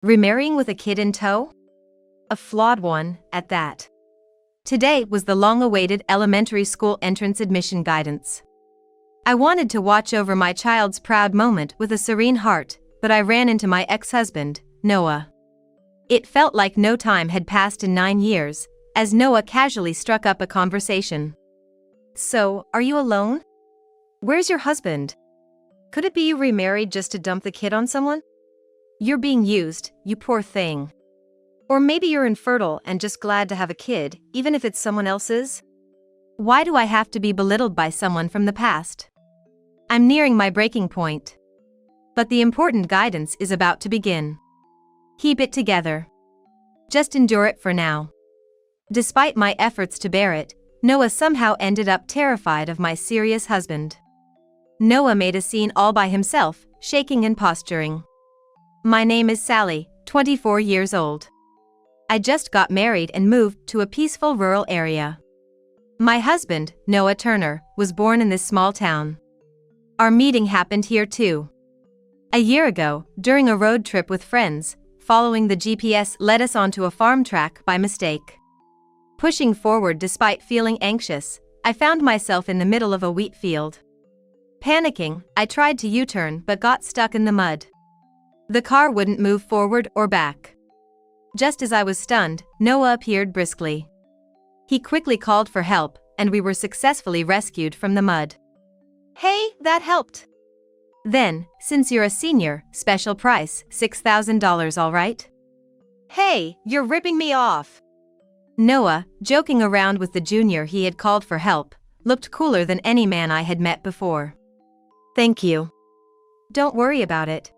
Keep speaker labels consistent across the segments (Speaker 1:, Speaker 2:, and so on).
Speaker 1: Remarrying with a kid in tow? A flawed one, at that. Today was the long-awaited elementary school entrance admission guidance. I wanted to watch over my child's proud moment with a serene heart, but I ran into my ex-husband, Noah. It felt like no time had passed in 9 years, as Noah casually struck up a conversation. "So, are you alone? Where's your husband? Could it be you remarried just to dump the kid on someone? You're being used, you poor thing. Or maybe you're infertile and just glad to have a kid, even if it's someone else's? Why do I have to be belittled by someone from the past? I'm nearing my breaking point. But the important guidance is about to begin. Keep it together. Just endure it for now." Despite my efforts to bear it, Noah somehow ended up terrified of my serious husband. Noah made a scene all by himself, shaking and posturing. "My name is Sally, 24 years old. I just got married and moved to a peaceful rural area. My husband, Noah Turner, was born in this small town. Our meeting happened here too. A year ago, during a road trip with friends, following the GPS led us onto a farm track by mistake. Pushing forward despite feeling anxious, I found myself in the middle of a wheat field. Panicking, I tried to U-turn but got stuck in the mud. The car wouldn't move forward or back. Just as I was stunned, Noah appeared briskly. He quickly called for help, and we were successfully rescued from the mud. "Hey, that helped." "Then, since you're a senior, special price, $6,000, all right?" "Hey, you're ripping me off." Noah, joking around with the junior he had called for help, looked cooler than any man I had met before. "Thank you. Don't worry about it.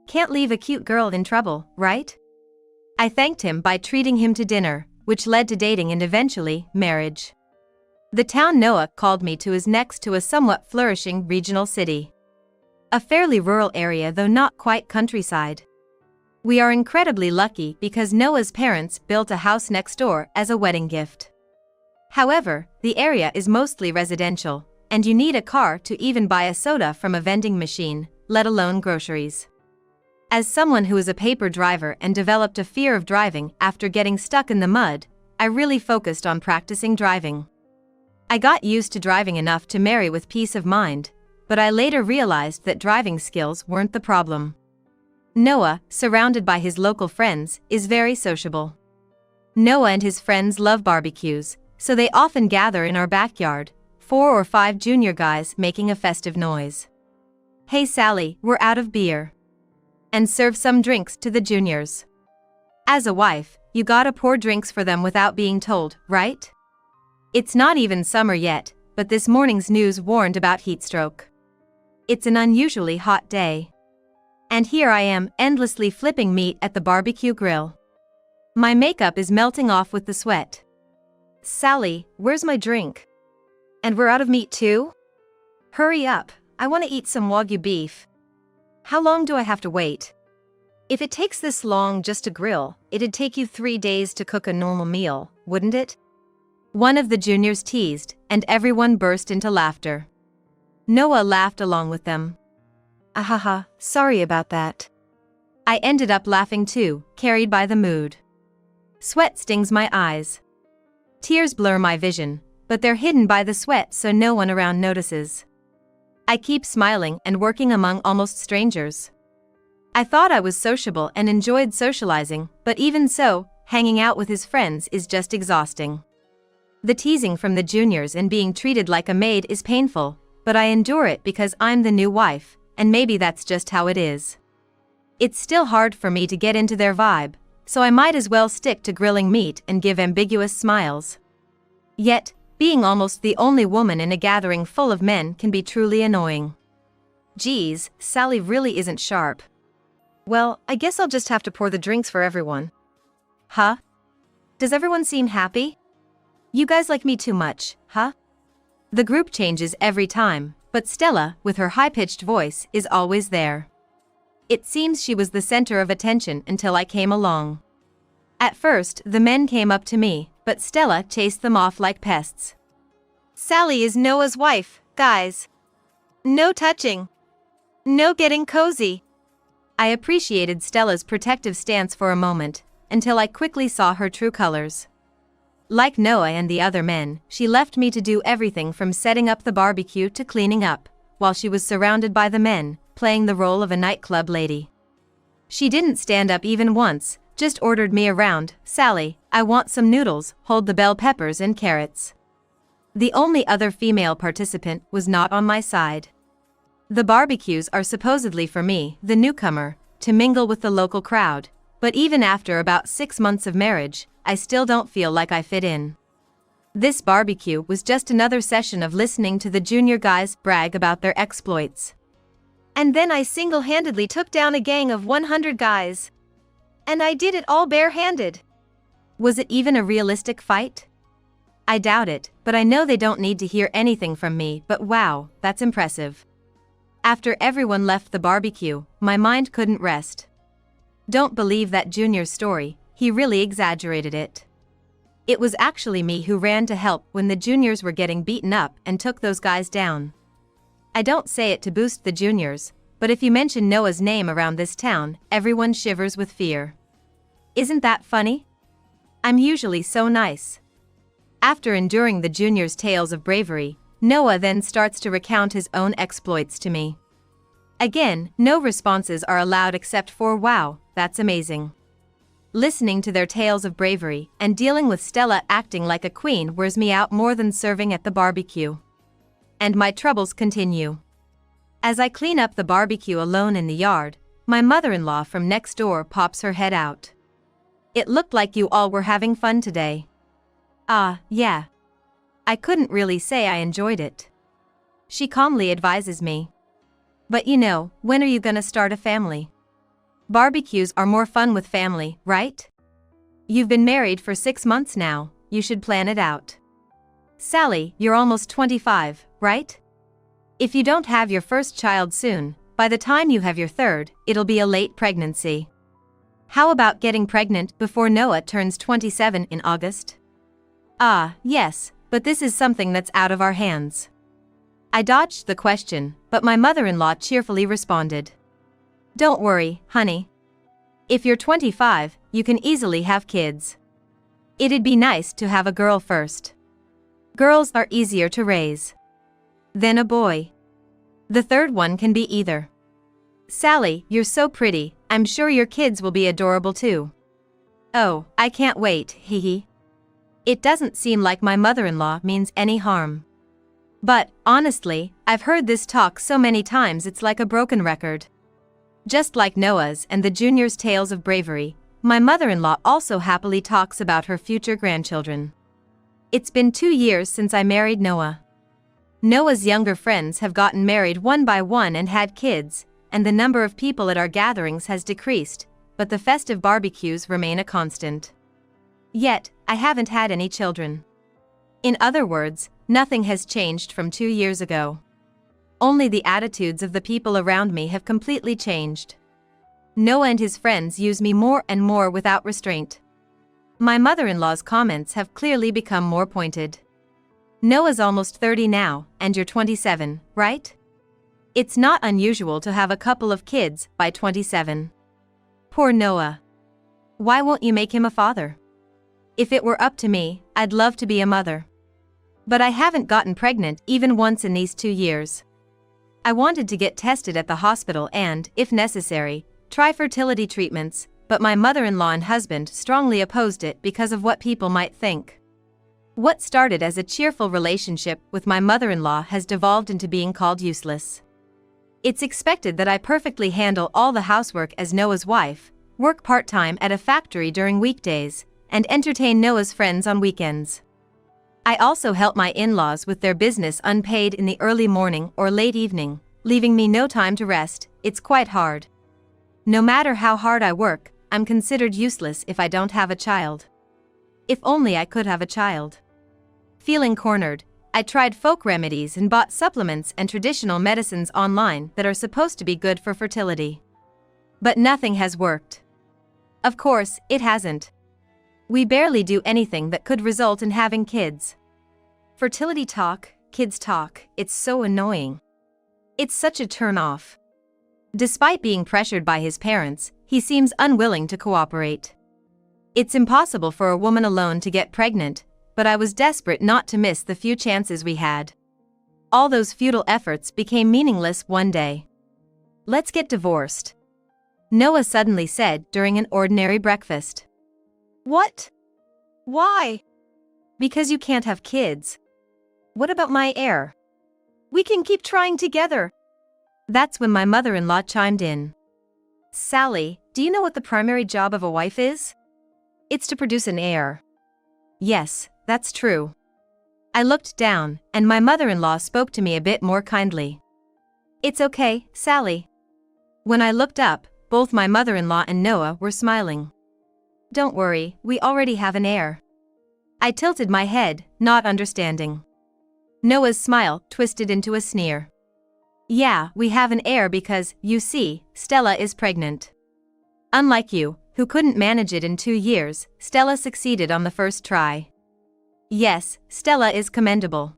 Speaker 1: Can't leave a cute girl in trouble, right?" I thanked him by treating him to dinner, which led to dating and eventually, marriage. The town Noah called me to is next to a somewhat flourishing regional city. A fairly rural area, though not quite countryside. We are incredibly lucky because Noah's parents built a house next door as a wedding gift. However, the area is mostly residential, and you need a car to even buy a soda from a vending machine, let alone groceries. As someone who is a paper driver and developed a fear of driving after getting stuck in the mud, I really focused on practicing driving. I got used to driving enough to marry with peace of mind, but I later realized that driving skills weren't the problem. Noah, surrounded by his local friends, is very sociable. Noah and his friends love barbecues, so they often gather in our backyard, 4 or 5 junior guys making a festive noise. "Hey Sally, we're out of beer." And serve some drinks to the juniors. As a wife, you gotta pour drinks for them without being told, right? It's not even summer yet, but this morning's news warned about heatstroke. It's an unusually hot day. And here I am, endlessly flipping meat at the barbecue grill. My makeup is melting off with the sweat. "Sally, where's my drink? And we're out of meat too? Hurry up, I want to eat some Wagyu beef. How long do I have to wait? If it takes this long just to grill, it'd take you 3 days to cook a normal meal, wouldn't it?" One of the juniors teased, and everyone burst into laughter. Noah laughed along with them. "Ahaha, sorry about that." I ended up laughing too, carried by the mood. Sweat stings my eyes. Tears blur my vision, but they're hidden by the sweat so no one around notices. I keep smiling and working among almost strangers. I thought I was sociable and enjoyed socializing, but even so, hanging out with his friends is just exhausting. The teasing from the juniors and being treated like a maid is painful, but I endure it because I'm the new wife, and maybe that's just how it is. It's still hard for me to get into their vibe, so I might as well stick to grilling meat and give ambiguous smiles. Yet, being almost the only woman in a gathering full of men can be truly annoying. Geez, Sally really isn't sharp. Well, I guess I'll just have to pour the drinks for everyone. Huh? Does everyone seem happy? You guys like me too much, huh? The group changes every time, but Stella, with her high-pitched voice, is always there. It seems she was the center of attention until I came along. At first, the men came up to me, but Stella chased them off like pests. "Sally is Noah's wife, guys. No touching. No getting cozy. I appreciated Stella's protective stance for a moment, until I quickly saw her true colors. Like Noah and the other men, she left me to do everything from setting up the barbecue to cleaning up, while she was surrounded by the men, playing the role of a nightclub lady. She didn't stand up even once, just ordered me around. "Sally, I want some noodles, hold the bell peppers and carrots." The only other female participant was not on my side. The barbecues are supposedly for me, the newcomer, to mingle with the local crowd, but even after about 6 months of marriage, I still don't feel like I fit in. This barbecue was just another session of listening to the junior guys brag about their exploits. And then I single-handedly took down a gang of 100 guys. And I did it all barehanded. Was it even a realistic fight? I doubt it, but I know they don't need to hear anything from me, but wow, that's impressive. After everyone left the barbecue, my mind couldn't rest. Don't believe that junior's story, he really exaggerated it. It was actually me who ran to help when the juniors were getting beaten up and took those guys down. I don't say it to boost the juniors, but if you mention Noah's name around this town, everyone shivers with fear. Isn't that funny? I'm usually so nice. After enduring the juniors' tales of bravery, Noah then starts to recount his own exploits to me. Again, no responses are allowed except for "wow, that's amazing." Listening to their tales of bravery and dealing with Stella acting like a queen wears me out more than serving at the barbecue. And my troubles continue. As I clean up the barbecue alone in the yard, my mother-in-law from next door pops her head out. "It looked like you all were having fun today." "Ah, yeah. I couldn't really say I enjoyed it." She calmly advises me. "But you know, when are you gonna start a family? Barbecues are more fun with family, right? You've been married for 6 months now, you should plan it out. Sally, you're almost 25, right? If you don't have your first child soon, by the time you have your third, it'll be a late pregnancy. How about getting pregnant before Noah turns 27 in August?" "Ah, yes, but this is something that's out of our hands." I dodged the question, but my mother-in-law cheerfully responded. "Don't worry, honey. If you're 25, you can easily have kids. It'd be nice to have a girl first. Girls are easier to raise than a boy. The third one can be either. Sally, you're so pretty, I'm sure your kids will be adorable too." "Oh, I can't wait, hee hee." It doesn't seem like my mother-in-law means any harm. But, honestly, I've heard this talk so many times it's like a broken record. Just like Noah's and the juniors' tales of bravery, my mother-in-law also happily talks about her future grandchildren. It's been 2 years since I married Noah. Noah's younger friends have gotten married one by one and had kids, and the number of people at our gatherings has decreased, but the festive barbecues remain a constant. Yet, I haven't had any children. In other words, nothing has changed from 2 years ago. Only the attitudes of the people around me have completely changed. Noah and his friends use me more and more without restraint. My mother-in-law's comments have clearly become more pointed. "Noah's almost 30 now, and you're 27, right? It's not unusual to have a couple of kids by 27. Poor Noah. Why won't you make him a father? If it were up to me, I'd love to be a mother. But I haven't gotten pregnant even once in these 2 years. I wanted to get tested at the hospital and, if necessary, try fertility treatments, but my mother-in-law and husband strongly opposed it because of what people might think. What started as a cheerful relationship with my mother-in-law has devolved into being called useless. It's expected that I perfectly handle all the housework as Noah's wife, work part-time at a factory during weekdays, and entertain Noah's friends on weekends. I also help my in-laws with their business unpaid in the early morning or late evening, leaving me no time to rest. It's quite hard. No matter how hard I work, I'm considered useless if I don't have a child. If only I could have a child. Feeling cornered, I tried folk remedies and bought supplements and traditional medicines online that are supposed to be good for fertility. But nothing has worked. Of course, it hasn't. We barely do anything that could result in having kids. Fertility talk, kids talk, it's so annoying. It's such a turn-off. Despite being pressured by his parents, he seems unwilling to cooperate. It's impossible for a woman alone to get pregnant, but I was desperate not to miss the few chances we had. All those futile efforts became meaningless one day. "Let's get divorced," Noah suddenly said during an ordinary breakfast.
Speaker 2: "What? Why?"
Speaker 1: "Because you can't have kids." "What about my heir?"
Speaker 2: "We can keep trying together."
Speaker 1: That's when my mother-in-law chimed in. "Sally, do you know what the primary job of a wife is? It's to produce an heir." Yes, that's true. I looked down, and my mother-in-law spoke to me a bit more kindly. "It's okay, Sally." When I looked up, both my mother-in-law and Noah were smiling. "Don't worry, we already have an heir." I tilted my head, not understanding. Noah's smile twisted into a sneer. "Yeah, we have an heir because, you see, Stella is pregnant. Unlike you, who couldn't manage it in 2 years, Stella succeeded on the first try. Yes, Stella is commendable."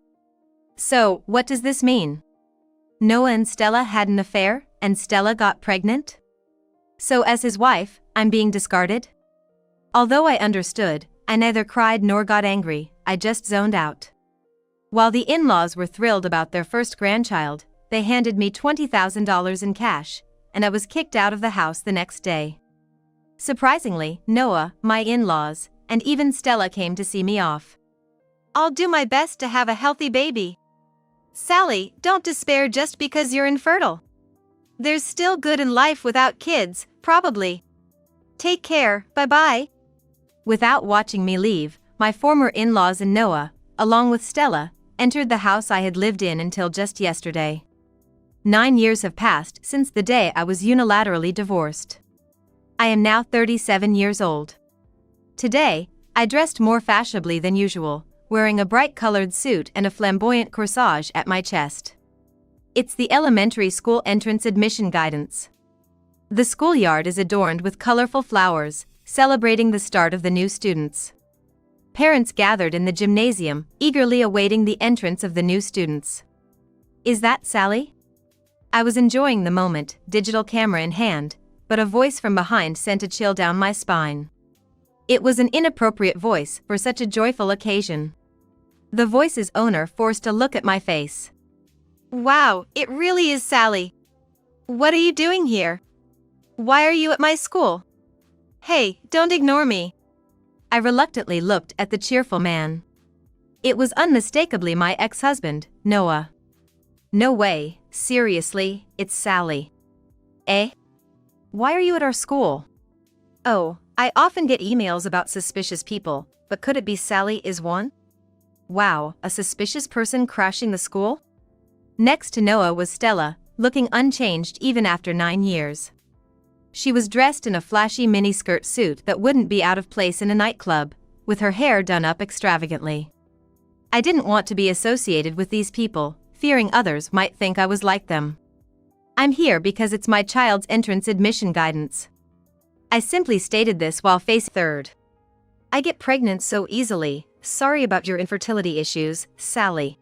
Speaker 1: "So, what does this mean? Noah and Stella had an affair, and Stella got pregnant? So as his wife, I'm being discarded?" Although I understood, I neither cried nor got angry, I just zoned out. While the in-laws were thrilled about their first grandchild, they handed me $20,000 in cash, and I was kicked out of the house the next day. Surprisingly, Noah, my in-laws, and even Stella came to see me off.
Speaker 2: "I'll do my best to have a healthy baby. Sally, don't despair just because you're infertile. There's still good in life without kids, probably. Take care, bye-bye."
Speaker 1: Without watching me leave, my former in-laws and Noah, along with Stella, entered the house I had lived in until just yesterday. 9 years have passed since the day I was unilaterally divorced. I am now 37 years old. Today, I dressed more fashionably than usual, wearing a bright-colored suit and a flamboyant corsage at my chest. It's the elementary school entrance admission guidance. The schoolyard is adorned with colorful flowers, celebrating the start of the new students. Parents gathered in the gymnasium, eagerly awaiting the entrance of the new students. "Is that Sally?" I was enjoying the moment, digital camera in hand, but a voice from behind sent a chill down my spine. It was an inappropriate voice for such a joyful occasion. The voice's owner forced a look at my face.
Speaker 2: "Wow, it really is Sally. What are you doing here? Why are you at my school? Hey, don't ignore me."
Speaker 1: I reluctantly looked at the cheerful man. It was unmistakably my ex-husband, Noah. "No way, seriously, it's Sally." "Eh? Why are you at our school?" "Oh, I often get emails about suspicious people, but could it be Sally is one?" Wow, a suspicious person crashing the school? Next to Noah was Stella, looking unchanged even after 9 years. She was dressed in a flashy miniskirt suit that wouldn't be out of place in a nightclub, with her hair done up extravagantly. I didn't want to be associated with these people, fearing others might think I was like them. "I'm here because it's my child's entrance admission guidance." I simply stated this while facing third. "I get pregnant so easily, sorry about your infertility issues, Sally."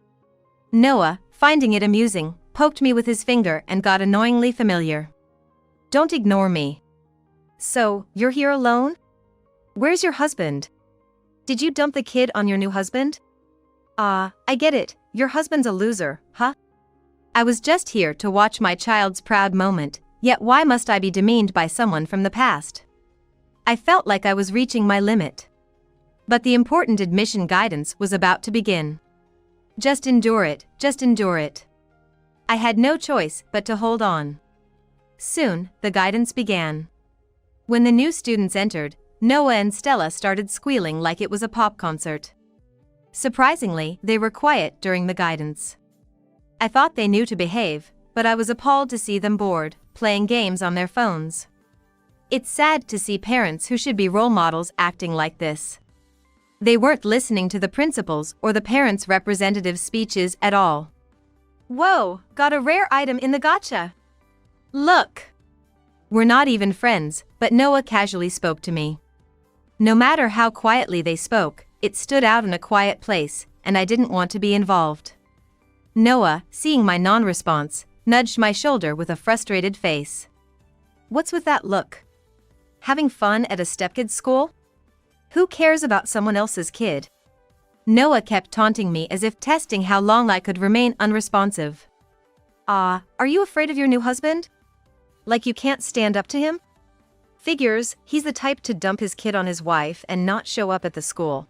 Speaker 1: Noah, finding it amusing, poked me with his finger and got annoyingly familiar. "Don't ignore me." "So, you're here alone? Where's your husband? Did you dump the kid on your new husband?" I get it, your husband's a loser, huh?" I was just here to watch my child's proud moment, yet why must I be demeaned by someone from the past? I felt like I was reaching my limit. But the important admission guidance was about to begin. Just endure it, just endure it. I had no choice but to hold on. Soon, the guidance began. When the new students entered, Noah and Stella started squealing like it was a pop concert. Surprisingly, they were quiet during the guidance. I thought they knew to behave, but I was appalled to see them bored, playing games on their phones. It's sad to see parents who should be role models acting like this. They weren't listening to the principals or the parents' representative speeches at all.
Speaker 2: "Whoa, got a rare item in the gacha. Look."
Speaker 1: We're not even friends, but Noah casually spoke to me. No matter how quietly they spoke, it stood out in a quiet place, and I didn't want to be involved. Noah, seeing my non-response, nudged my shoulder with a frustrated face. What's with that look? Having fun at a stepkid's school? Who cares about someone else's kid? Noah kept taunting me as if testing how long I could remain unresponsive. Are you afraid of your new husband? Like you can't stand up to him? Figures, he's the type to dump his kid on his wife and not show up at the school.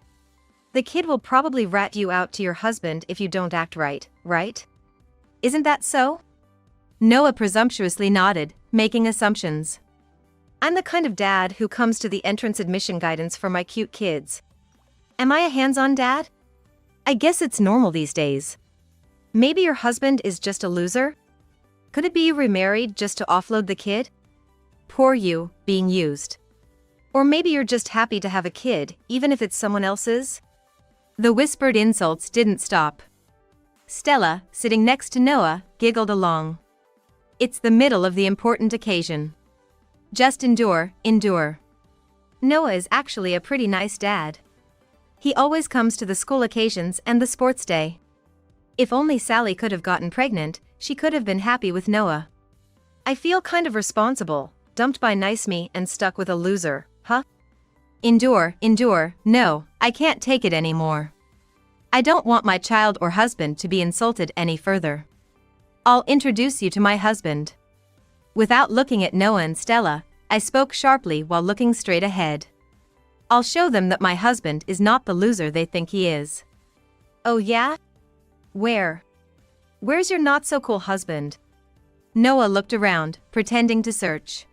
Speaker 1: The kid will probably rat you out to your husband if you don't act right, right? Isn't that so? Noah presumptuously nodded, making assumptions. I'm the kind of dad who comes to the entrance admission guidance for my cute kids. Am I a hands-on dad? I guess it's normal these days. Maybe your husband is just a loser? Could it be you remarried just to offload the kid? Poor you, being used. Or maybe you're just happy to have a kid, even if it's someone else's? The whispered insults didn't stop. Stella, sitting next to Noah, giggled along. It's the middle of the important occasion. Just endure, endure. Noah is actually a pretty nice dad. He always comes to the school occasions and the sports day. If only Sally could have gotten pregnant, she could have been happy with Noah. I feel kind of responsible, dumped by nice me and stuck with a loser, huh? Endure, endure, no, I can't take it anymore. I don't want my child or husband to be insulted any further. I'll introduce you to my husband. Without looking at Noah and Stella, I spoke sharply while looking straight ahead. I'll show them that my husband is not the loser they think he is. Oh yeah? Where? Where's your not-so-cool husband? Noah looked around, pretending to search.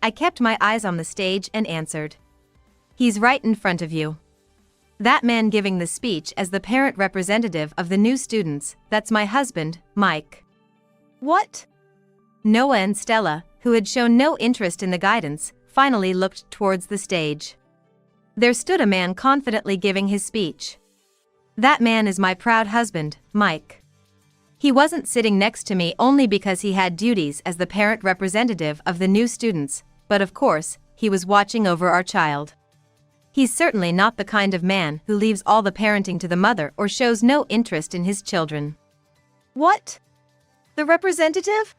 Speaker 1: I kept my eyes on the stage and answered. He's right in front of you. That man giving the speech as the parent representative of the new students, that's my husband, Mike. What? Noah and Stella, who had shown no interest in the guidance, finally looked towards the stage. There stood a man confidently giving his speech. That man is my proud husband, Mike. He wasn't sitting next to me only because he had duties as the parent representative of the new students, but of course, he was watching over our child. He's certainly not the kind of man who leaves all the parenting to the mother or shows no interest in his children. What? The representative?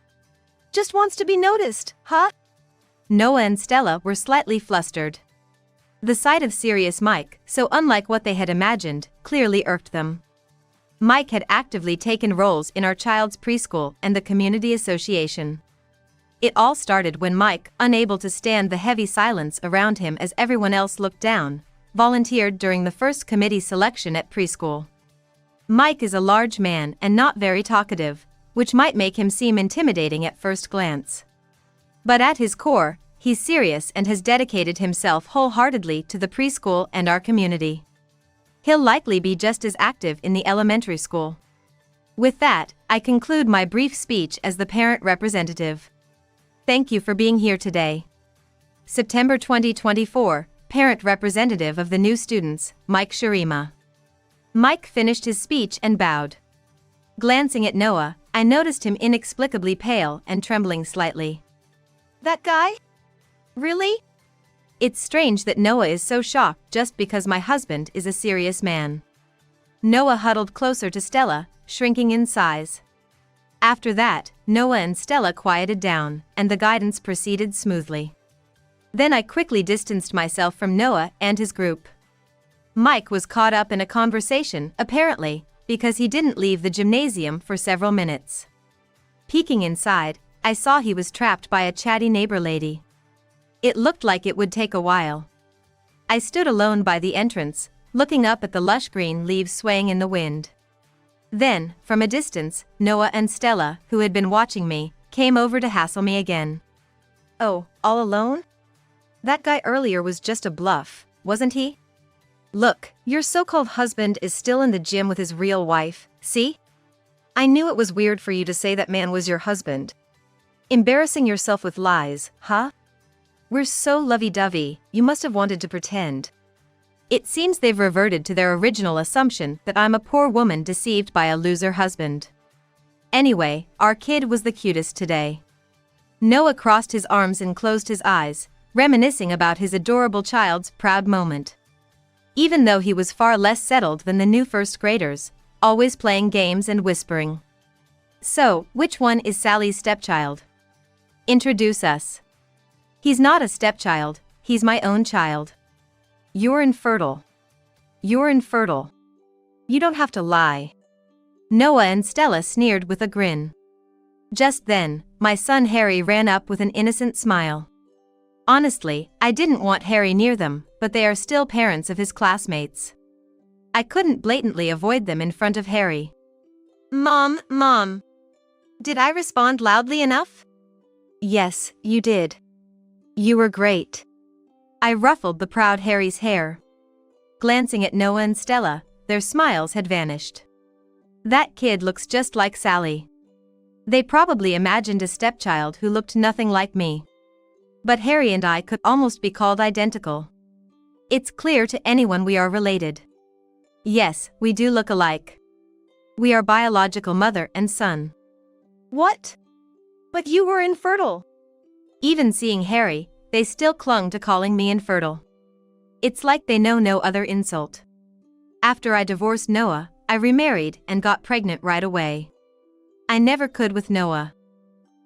Speaker 1: Just wants to be noticed, huh? Noah and Stella were slightly flustered. The sight of serious Mike, so unlike what they had imagined, clearly irked them. Mike had actively taken roles in our child's preschool and the community association. It all started when Mike, unable to stand the heavy silence around him as everyone else looked down, volunteered during the first committee selection at preschool. Mike is a large man and not very talkative, which might make him seem intimidating at first glance. But at his core, he's serious and has dedicated himself wholeheartedly to the preschool and our community. He'll likely be just as active in the elementary school. With that, I conclude my brief speech as the parent representative. Thank you for being here today. September 2024, Parent Representative of the New Students, Mike Shirima. Mike finished his speech and bowed. Glancing at Noah, I noticed him inexplicably pale and trembling slightly. That guy? Really? It's strange that Noah is so shocked just because my husband is a serious man. Noah huddled closer to Stella, shrinking in size. After that, Noah and Stella quieted down, and the guidance proceeded smoothly. Then I quickly distanced myself from Noah and his group. Mike was caught up in a conversation, apparently, because he didn't leave the gymnasium for several minutes. Peeking inside, I saw he was trapped by a chatty neighbor lady. It looked like it would take a while. I stood alone by the entrance, looking up at the lush green leaves swaying in the wind. Then, from a distance, Noah and Stella, who had been watching me, came over to hassle me again. Oh, all alone? That guy earlier was just a bluff, wasn't he? Look, your so-called husband is still in the gym with his real wife, see? I knew it was weird for you to say that man was your husband. Embarrassing yourself with lies, huh? We're so lovey-dovey, you must have wanted to pretend. It seems they've reverted to their original assumption that I'm a poor woman deceived by a loser husband. Anyway, our kid was the cutest today. Noah crossed his arms and closed his eyes, reminiscing about his adorable child's proud moment. Even though he was far less settled than the new first graders, always playing games and whispering. So, which one is Sally's stepchild? Introduce us. He's not a stepchild, he's my own child. You're infertile. You're infertile. You don't have to lie. Noah and Stella sneered with a grin. Just then, my son Harry ran up with an innocent smile. Honestly, I didn't want Harry near them, but they are still parents of his classmates. I couldn't blatantly avoid them in front of Harry.
Speaker 2: Mom. Did I respond loudly enough?
Speaker 1: Yes, you did. You were great. I ruffled the proud Harry's hair. Glancing at Noah and Stella, their smiles had vanished. That kid looks just like Sally. They probably imagined a stepchild who looked nothing like me. But Harry and I could almost be called identical. It's clear to anyone we are related. Yes, we do look alike. We are biological mother and son.
Speaker 2: What? But you were infertile.
Speaker 1: Even seeing Harry, they still clung to calling me infertile. It's like they know no other insult. After I divorced Noah, I remarried and got pregnant right away. I never could with Noah.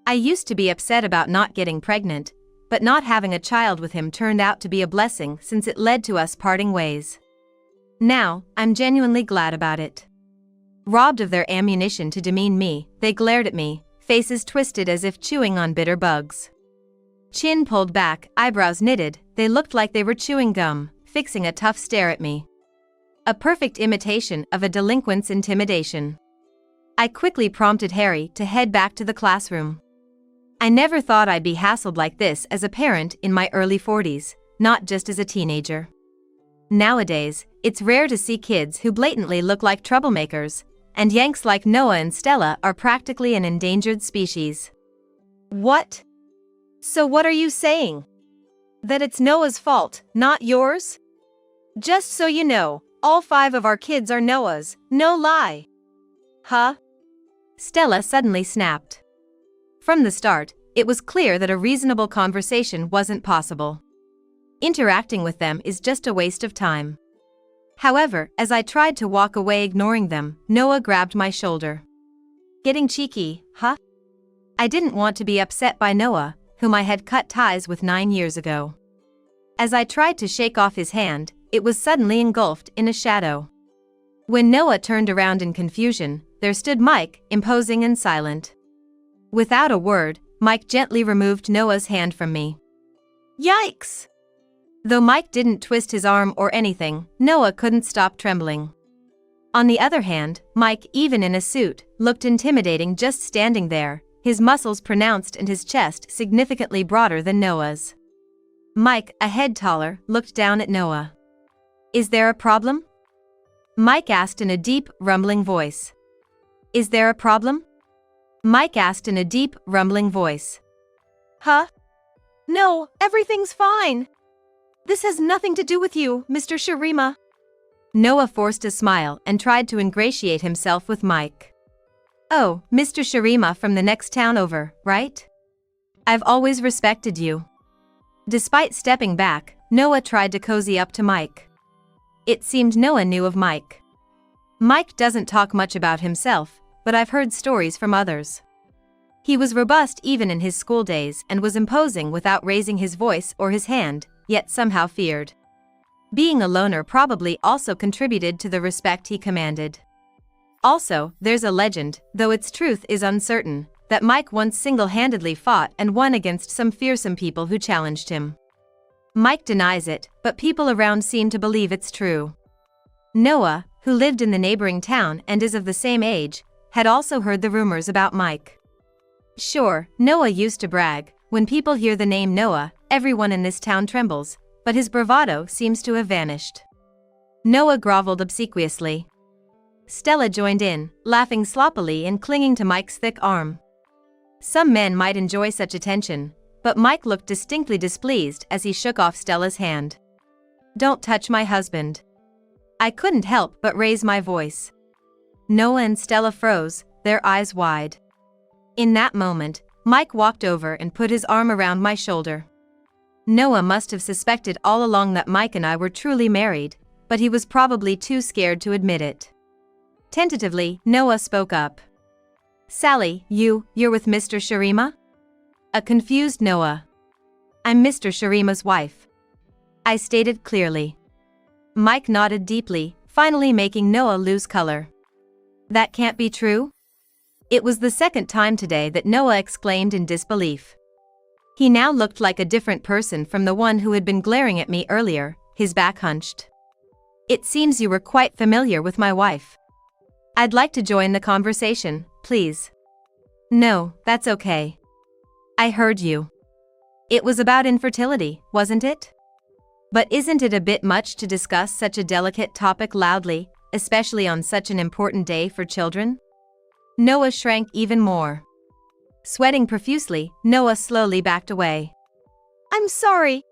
Speaker 1: I used to be upset about not getting pregnant, but not having a child with him turned out to be a blessing since it led to us parting ways. Now, I'm genuinely glad about it. Robbed of their ammunition to demean me, they glared at me, faces twisted as if chewing on bitter bugs. Chin pulled back, eyebrows knitted, they looked like they were chewing gum, fixing a tough stare at me. A perfect imitation of a delinquent's intimidation. I quickly prompted Harry to head back to the classroom. I never thought I'd be hassled like this as a parent in my early 40s, not just as a teenager. Nowadays, it's rare to see kids who blatantly look like troublemakers, and Yanks like Noah and Stella are practically an endangered species.
Speaker 2: What? So what are you saying? That it's Noah's fault, not yours? Just so you know, all 5 of our kids are Noah's, no lie. Huh?
Speaker 1: Stella suddenly snapped. From the start, it was clear that a reasonable conversation wasn't possible. Interacting with them is just a waste of time. However, as I tried to walk away ignoring them, Noah grabbed my shoulder. Getting cheeky, huh? I didn't want to be upset by Noah, whom I had cut ties with 9 years ago. As I tried to shake off his hand, it was suddenly engulfed in a shadow. When Noah turned around in confusion, there stood Mike, imposing and silent. Without a word, Mike gently removed Noah's hand from me.
Speaker 2: Yikes!
Speaker 1: Though Mike didn't twist his arm or anything, Noah couldn't stop trembling. On the other hand, Mike, even in a suit, looked intimidating just standing there, his muscles pronounced and his chest significantly broader than Noah's. Mike, a head taller, looked down at Noah. Is there a problem? Mike asked in a deep, rumbling voice. Is there a problem? Mike asked in a deep, rumbling voice.
Speaker 2: Huh? No, everything's fine. This has nothing to do with you, Mr. Shurima.
Speaker 1: Noah forced a smile and tried to ingratiate himself with Mike. Oh, Mr. Shurima from the next town over, right? I've always respected you. Despite stepping back, Noah tried to cozy up to Mike. It seemed Noah knew of Mike. Mike doesn't talk much about himself, but I've heard stories from others. He was robust even in his school days and was imposing without raising his voice or his hand, yet somehow feared. Being a loner probably also contributed to the respect he commanded. Also, there's a legend, though its truth is uncertain, that Mike once single-handedly fought and won against some fearsome people who challenged him. Mike denies it, but people around seem to believe it's true. Noah, who lived in the neighboring town and is of the same age, had also heard the rumors about Mike. Sure, Noah used to brag, when people hear the name Noah, everyone in this town trembles, but his bravado seems to have vanished. Noah groveled obsequiously. Stella joined in, laughing sloppily and clinging to Mike's thick arm. Some men might enjoy such attention, but Mike looked distinctly displeased as he shook off Stella's hand. Don't touch my husband. I couldn't help but raise my voice. Noah and Stella froze, their eyes wide. In that moment, Mike walked over and put his arm around my shoulder. Noah must have suspected all along that Mike and I were truly married, but he was probably too scared to admit it. Tentatively, Noah spoke up. Sally, you're with Mr. Sharima? A confused Noah. I'm Mr. Sharima's wife. I stated clearly. Mike nodded deeply, finally making Noah lose color. That can't be true? It was the second time today that Noah exclaimed in disbelief. He now looked like a different person from the one who had been glaring at me earlier, his back hunched. It seems you were quite familiar with my wife. I'd like to join the conversation, please. No, that's okay. I heard you. It was about infertility, wasn't it? But isn't it a bit much to discuss such a delicate topic loudly, especially on such an important day for children? Noah shrank even more. Sweating profusely, Noah slowly backed away.
Speaker 2: I'm sorry.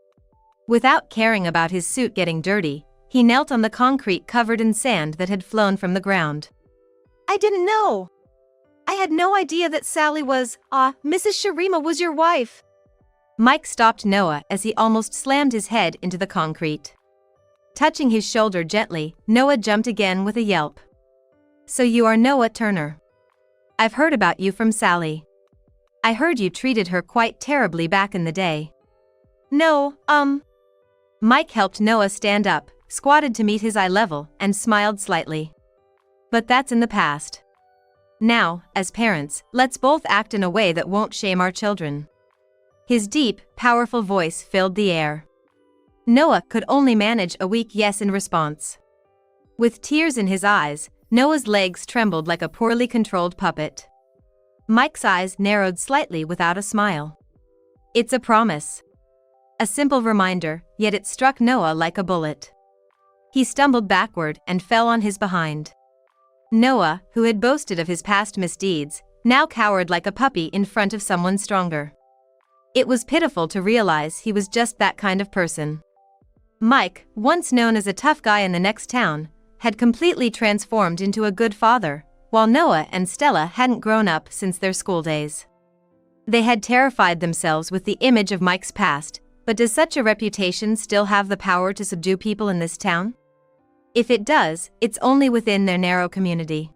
Speaker 1: Without caring about his suit getting dirty, he knelt on the concrete covered in sand that had flown from the ground.
Speaker 2: I didn't know. I had no idea that Sally was, Mrs. Sharima was your wife.
Speaker 1: Mike stopped Noah as he almost slammed his head into the concrete. Touching his shoulder gently, Noah jumped again with a yelp. So you are Noah Turner. I've heard about you from Sally. I heard you treated her quite terribly back in the day.
Speaker 2: No,
Speaker 1: Mike helped Noah stand up, squatted to meet his eye level, and smiled slightly. But that's in the past. Now, as parents, let's both act in a way that won't shame our children. His deep, powerful voice filled the air. Noah could only manage a weak yes in response. With tears in his eyes, Noah's legs trembled like a poorly controlled puppet. Mike's eyes narrowed slightly without a smile. It's a promise. A simple reminder, yet it struck Noah like a bullet. He stumbled backward and fell on his behind. Noah, who had boasted of his past misdeeds, now cowered like a puppy in front of someone stronger. It was pitiful to realize he was just that kind of person. Mike, once known as a tough guy in the next town, had completely transformed into a good father, while Noah and Stella hadn't grown up since their school days. They had terrified themselves with the image of Mike's past, but does such a reputation still have the power to subdue people in this town? If it does, it's only within their narrow community.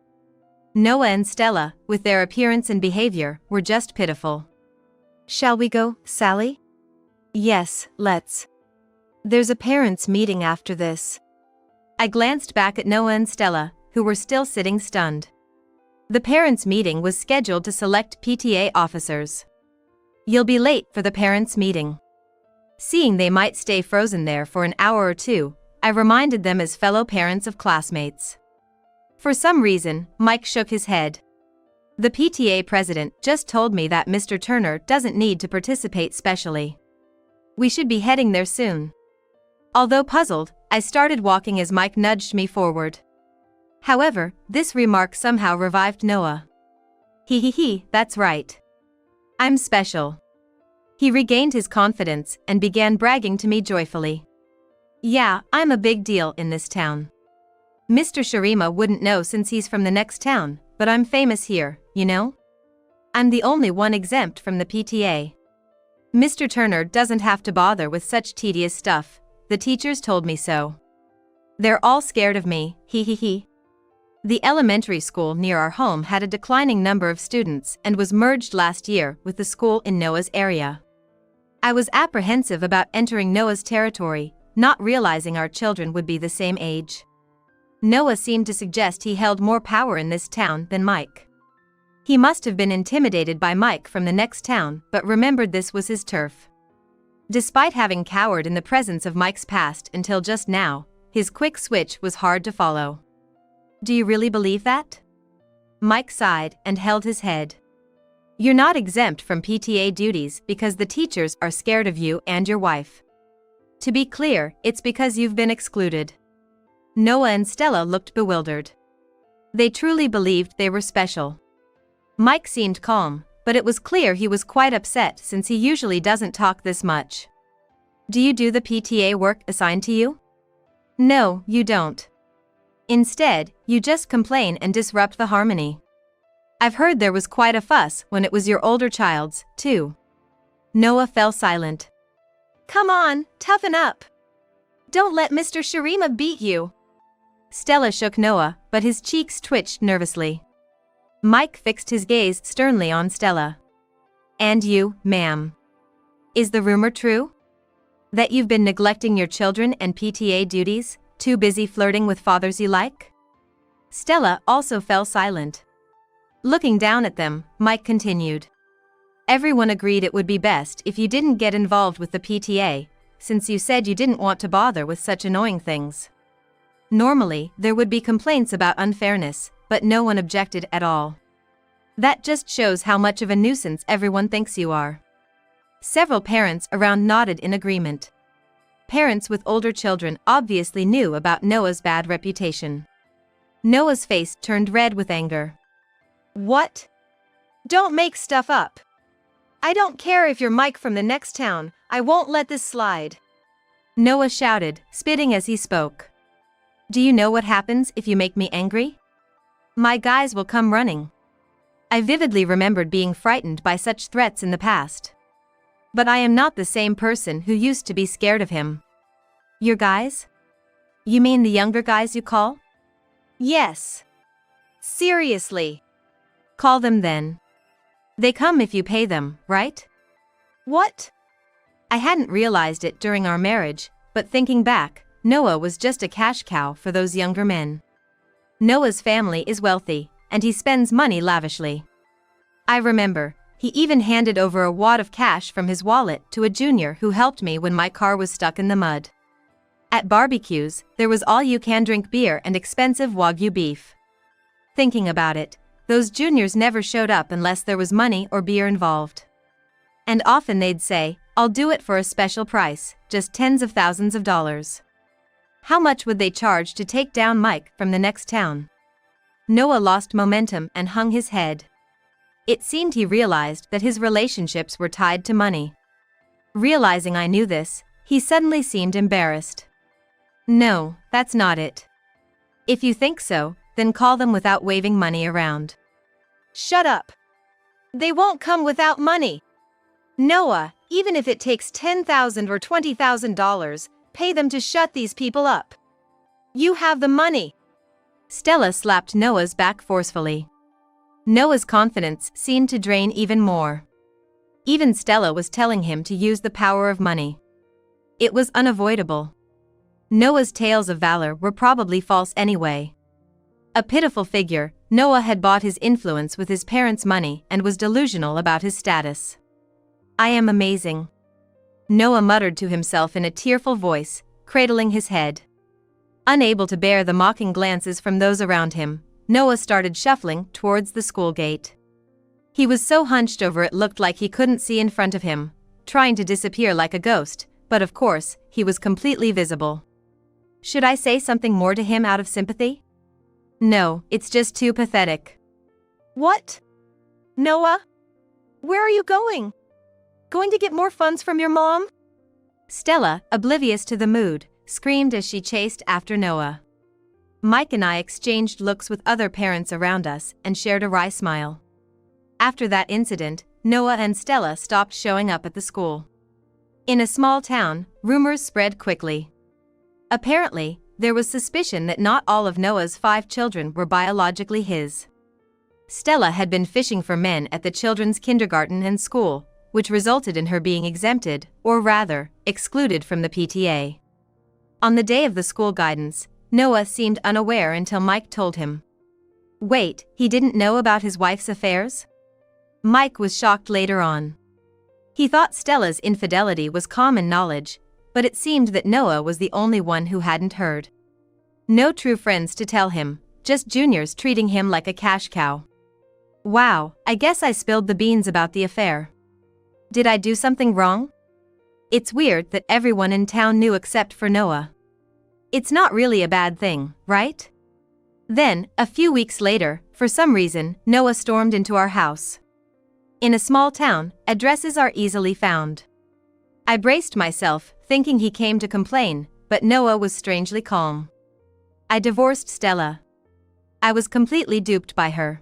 Speaker 1: Noah and Stella, with their appearance and behavior, were just pitiful.
Speaker 2: Shall we go, Sally?
Speaker 1: Yes, let's.
Speaker 2: There's a parents' meeting after this.
Speaker 1: I glanced back at Noah and Stella, who were still sitting stunned. The parents' meeting was scheduled to select PTA officers. You'll be late for the parents' meeting. Seeing they might stay frozen there for an hour or two, I reminded them as fellow parents of classmates. For some reason, Mike shook his head. The PTA president just told me that Mr. Turner doesn't need to participate specially. We should be heading there soon. Although puzzled, I started walking as Mike nudged me forward. However, this remark somehow revived Noah. That's right. I'm special. He regained his confidence and began bragging to me joyfully. Yeah, I'm a big deal in this town. Mr. Sharima wouldn't know since he's from the next town, but I'm famous here, you know? I'm the only one exempt from the PTA. Mr. Turner doesn't have to bother with such tedious stuff, the teachers told me so. They're all scared of me, The elementary school near our home had a declining number of students and was merged last year with the school in Noah's area. I was apprehensive about entering Noah's territory, not realizing our children would be the same age. Noah seemed to suggest he held more power in this town than Mike. He must have been intimidated by Mike from the next town, but remembered this was his turf. Despite having cowered in the presence of Mike's past until just now, his quick switch was hard to follow. Do you really believe that? Mike sighed and held his head. You're not exempt from PTA duties because the teachers are scared of you and your wife. To be clear, it's because you've been excluded. Noah and Stella looked bewildered. They truly believed they were special. Mike seemed calm, but it was clear he was quite upset since he usually doesn't talk this much. Do you do the PTA work assigned to you? No, you don't. Instead, you just complain and disrupt the harmony. I've heard there was quite a fuss when it was your older child's, too. Noah fell silent.
Speaker 2: Come on, toughen up. Don't let Mr. Sharima beat you.
Speaker 1: Stella shook Noah, but his cheeks twitched nervously. Mike fixed his gaze sternly on Stella. And you, ma'am. Is the rumor true? That you've been neglecting your children and PTA duties, too busy flirting with fathers you like? Stella also fell silent. Looking down at them, Mike continued. Everyone agreed it would be best if you didn't get involved with the PTA, since you said you didn't want to bother with such annoying things. Normally, there would be complaints about unfairness, but no one objected at all. That just shows how much of a nuisance everyone thinks you are. Several parents around nodded in agreement. Parents with older children obviously knew about Noah's bad reputation. Noah's face turned red with anger.
Speaker 2: What? Don't make stuff up. I don't care if you're Mike from the next town, I won't let this slide.
Speaker 1: Noah shouted, spitting as he spoke. Do you know what happens if you make me angry? My guys will come running. I vividly remembered being frightened by such threats in the past. But I am not the same person who used to be scared of him. Your guys? You mean the younger guys you call?
Speaker 2: Yes. Seriously.
Speaker 1: Call them then. They come if you pay them, right?
Speaker 2: What?
Speaker 1: I hadn't realized it during our marriage, but thinking back, Noah was just a cash cow for those younger men. Noah's family is wealthy, and he spends money lavishly. I remember, he even handed over a wad of cash from his wallet to a junior who helped me when my car was stuck in the mud. At barbecues, there was all-you-can-drink beer and expensive Wagyu beef. Thinking about it, those juniors never showed up unless there was money or beer involved. And often they'd say, I'll do it for a special price, just tens of thousands of dollars. How much would they charge to take down Mike from the next town? Noah lost momentum and hung his head. It seemed he realized that his relationships were tied to money. Realizing I knew this, he suddenly seemed embarrassed. No, that's not it. If you think so, then call them without waving money around.
Speaker 2: Shut up. They won't come without money. Noah, even if it takes $10,000 or $20,000, pay them to shut these people up. You have the money.
Speaker 1: Stella slapped Noah's back forcefully. Noah's confidence seemed to drain even more. Even Stella was telling him to use the power of money. It was unavoidable. Noah's tales of valor were probably false anyway. A pitiful figure, Noah had bought his influence with his parents' money and was delusional about his status. I am amazing. Noah muttered to himself in a tearful voice, cradling his head. Unable to bear the mocking glances from those around him, Noah started shuffling towards the school gate. He was so hunched over it looked like he couldn't see in front of him, trying to disappear like a ghost, but of course, he was completely visible. Should I say something more to him out of sympathy? No, it's just too pathetic.
Speaker 2: What? Noah? Where are you going? Going to get more funds from your mom?
Speaker 1: Stella, oblivious to the mood, screamed as she chased after Noah. Mike and I exchanged looks with other parents around us and shared a wry smile. After that incident, Noah and Stella stopped showing up at the school. In a small town, rumors spread quickly. Apparently, there was suspicion that not all of Noah's 5 children were biologically his. Stella had been fishing for men at the children's kindergarten and school, which resulted in her being exempted, or rather, excluded from the PTA. On the day of the school guidance, Noah seemed unaware until Mike told him. Wait, he didn't know about his wife's affairs? Mike was shocked later on. He thought Stella's infidelity was common knowledge, but it seemed that Noah was the only one who hadn't heard. No true friends to tell him, just juniors treating him like a cash cow. Wow, I guess I spilled the beans about the affair. Did I do something wrong? It's weird that everyone in town knew except for Noah. It's not really a bad thing, right? Then, a few weeks later, for some reason, Noah stormed into our house. In a small town, addresses are easily found. I braced myself, thinking he came to complain, but Noah was strangely calm. I divorced Stella. I was completely duped by her.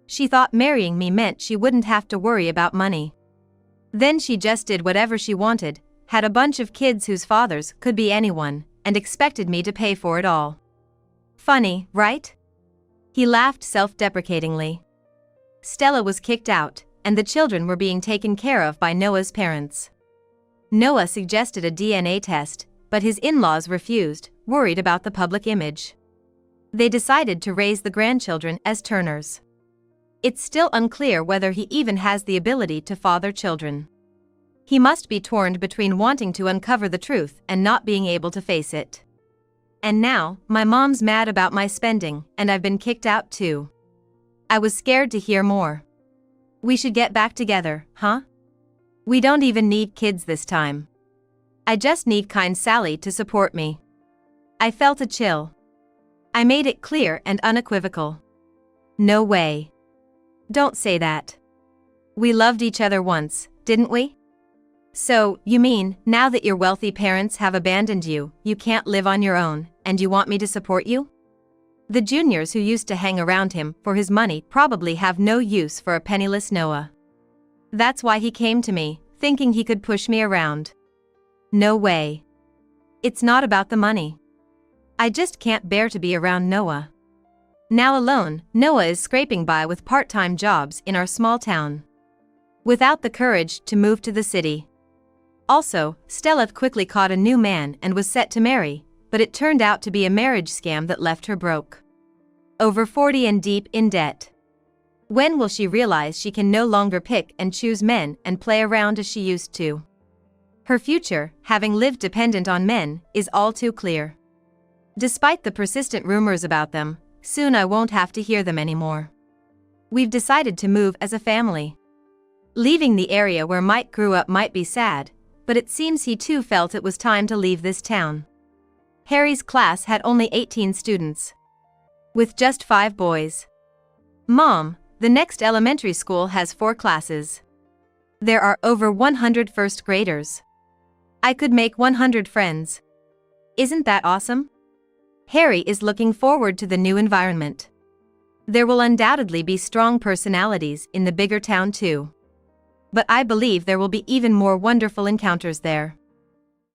Speaker 1: She thought marrying me meant she wouldn't have to worry about money. Then she just did whatever she wanted, had a bunch of kids whose fathers could be anyone, and expected me to pay for it all. Funny, right? He laughed self-deprecatingly. Stella was kicked out, and the children were being taken care of by Noah's parents. Noah suggested a DNA test, but his in-laws refused, worried about the public image. They decided to raise the grandchildren as Turners. It's still unclear whether he even has the ability to father children. He must be torn between wanting to uncover the truth and not being able to face it. And now, my mom's mad about my spending, and I've been kicked out too. I was scared to hear more. We should get back together, huh? We don't even need kids this time. I just need kind Sally to support me. I felt a chill. I made it clear and unequivocal. No way. Don't say that. We loved each other once, didn't we? So, you mean, now that your wealthy parents have abandoned you, you can't live on your own, and you want me to support you? The juniors who used to hang around him for his money probably have no use for a penniless Noah. That's why he came to me, thinking he could push me around. No way. It's not about the money. I just can't bear to be around Noah. Now alone, Noah is scraping by with part-time jobs in our small town. Without the courage to move to the city. Also, Stella quickly caught a new man and was set to marry, but it turned out to be a marriage scam that left her broke. Over 40 and deep in debt. When will she realize she can no longer pick and choose men and play around as she used to? Her future, having lived dependent on men, is all too clear. Despite the persistent rumors about them, soon I won't have to hear them anymore. We've decided to move as a family. Leaving the area where Mike grew up might be sad, but it seems he too felt it was time to leave this town. Harry's class had only 18 students. With just 5 boys. Mom, the next elementary school has 4 classes. There are over 100 first graders. I could make 100 friends. Isn't that awesome? Harry is looking forward to the new environment. There will undoubtedly be strong personalities in the bigger town too. But I believe there will be even more wonderful encounters there.